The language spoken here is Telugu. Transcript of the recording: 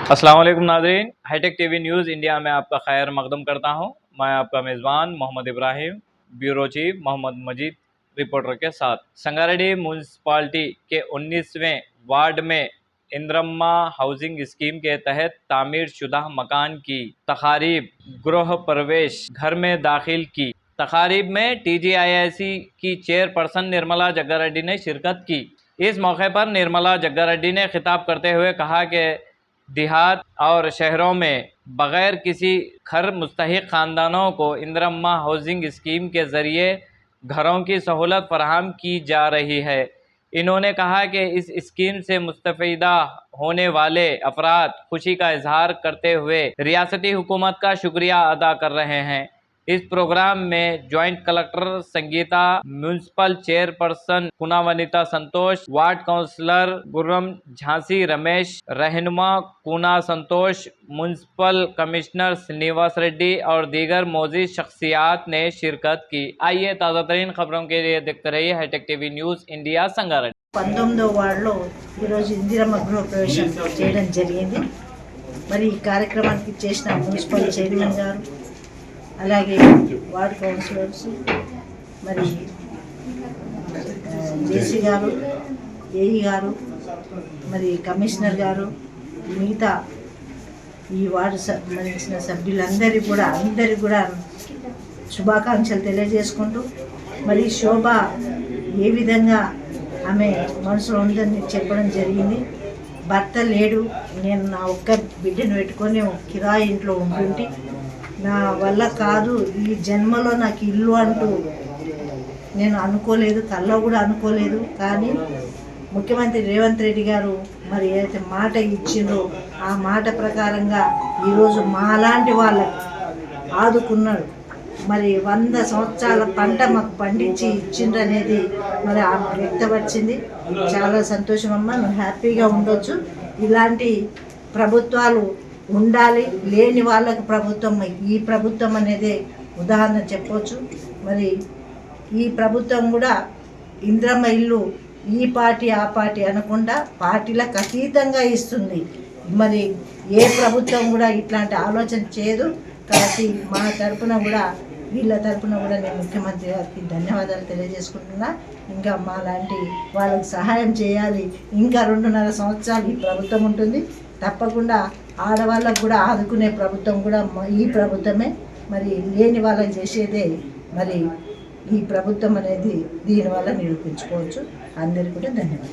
अस्सलाम वालेकुम नाज़रीन, हाईटेक टीवी न्यूज़ इंडिया में आपका खैर मकदम करता हूं। मैं आपका मेज़बान मोहम्मद इब्राहिम, ब्यूरो चीफ मोहम्मद मजीद रिपोर्टर के साथ। संगारेड्डी म्यूनसिपालिटी के 19वें वार्ड में इंद्रम्मा हाउसिंग स्कीम के तहत तामीर शुदा मकान की तकारीब गृह प्रवेश घर में दाखिल की। तकारीब में TGIIC की चेयरपर्सन निर्मला जग्गारेड्डी ने शिरकत की। इस मौके पर निर्मला जग्गारेड्डी ने खिताब करते हुए कहा कि देहात और शहरों में बगैर किसी घर मुस्तहिक ख़ानदानों को इंदिरम्मा हाउसिंग स्कीम के ज़रिए घरों की सहूलत फराहम की जा रही है। इन्होंने कहा कि इस स्कीम से मुस्तफ़ीदा होने वाले अफराद खुशी का इजहार करते हुए रियासती हुकूमत का शुक्रिया अदा कर रहे हैं। इस प्रोग्राम में joint collector Sangeeta, municipal chairperson Kunavanitha Santosh, ward councillor Gurram Jhansi Ramesh, रहनुमा कुना संतोष, म्यूनसिपल कमिश्नर श्रीनिवास रेड्डी और दीगर मौजूद शख्सियात ने शिरकत की। आइए ताज़ा तरीन खबरों के लिए देखते रहिए hitech TV news India Sangareddy. 19వ వార్డులో ఈరోజు ఇందిరమ్మ గృహ ప్రవేశం చేయడం జరిగింది. మరి ఈ కార్యక్రమానికి చేసిన మున్సిపల్ చైర్మన్ గారు, అలాగే వార్డ్ కౌన్సిలర్స్, మరి జేసీ గారు, ఏఈ గారు, మరి కమిషనర్ గారు, మిగతా ఈ వార్డు సంబంధించిన సభ్యులందరికీ కూడా శుభాకాంక్షలు తెలియజేసుకుంటూ, మరి శోభ ఏ విధంగా ఆమె మనసులో ఉందని చెప్పడం జరిగింది. భర్త లేడు, నేను నా ఒక్క బిడ్డను పెట్టుకొని కిరాయి ఇంట్లో ఉంటుంటే నా వల్ల కాదు, ఈ జన్మలో నాకు ఇల్లు అంటూ నేను అనుకోలేదు, కల్లో కూడా అనుకోలేదు. కానీ ముఖ్యమంత్రి రేవంత్ రెడ్డి గారు మరి ఏదైతే మాట ఇచ్చిందో ఆ మాట ప్రకారంగా ఈరోజు మాలాంటి వాళ్ళకి ఆదుకున్నాడు. మరి 100 సంవత్సరాల పంట మాకు పండించి ఇచ్చిండ్రు అనేది మరి ఆమె వ్యక్తపరిచింది. చాలా సంతోషం అమ్మ, నువ్వు హ్యాపీగా ఉండొచ్చు. ఇలాంటి ప్రభుత్వాలు ఉండాలి, లేని వాళ్ళకి ప్రభుత్వం, ఈ ప్రభుత్వం అనేది ఉదాహరణ చెప్పవచ్చు. మరి ఈ ప్రభుత్వం కూడా ఇందిరమ్మ ఇల్లు ఈ పార్టీ ఆ పార్టీ అనకుండా పార్టీలకు అతీతంగా ఇస్తుంది. మరి ఏ ప్రభుత్వం కూడా ఇట్లాంటి ఆలోచన చేయదు. కాబట్టి మా తరపున కూడా, వీళ్ళ తరపున కూడా నేను ముఖ్యమంత్రి గారికి ధన్యవాదాలు తెలియజేసుకుంటున్నా. ఇంకా మా లాంటి వాళ్ళకి సహాయం చేయాలి. ఇంకా 2.5 సంవత్సరాలు ఈ ప్రభుత్వం ఉంటుంది. తప్పకుండా ఆడవాళ్ళకు కూడా ఆదుకునే ప్రభుత్వం కూడా ఈ ప్రభుత్వమే. మరి లేని వాళ్ళకి చేసేదే మరి ఈ ప్రభుత్వం అనేది దీనివల్ల నిరూపించుకోవచ్చు. అందరికీ కూడా ధన్యవాదాలు.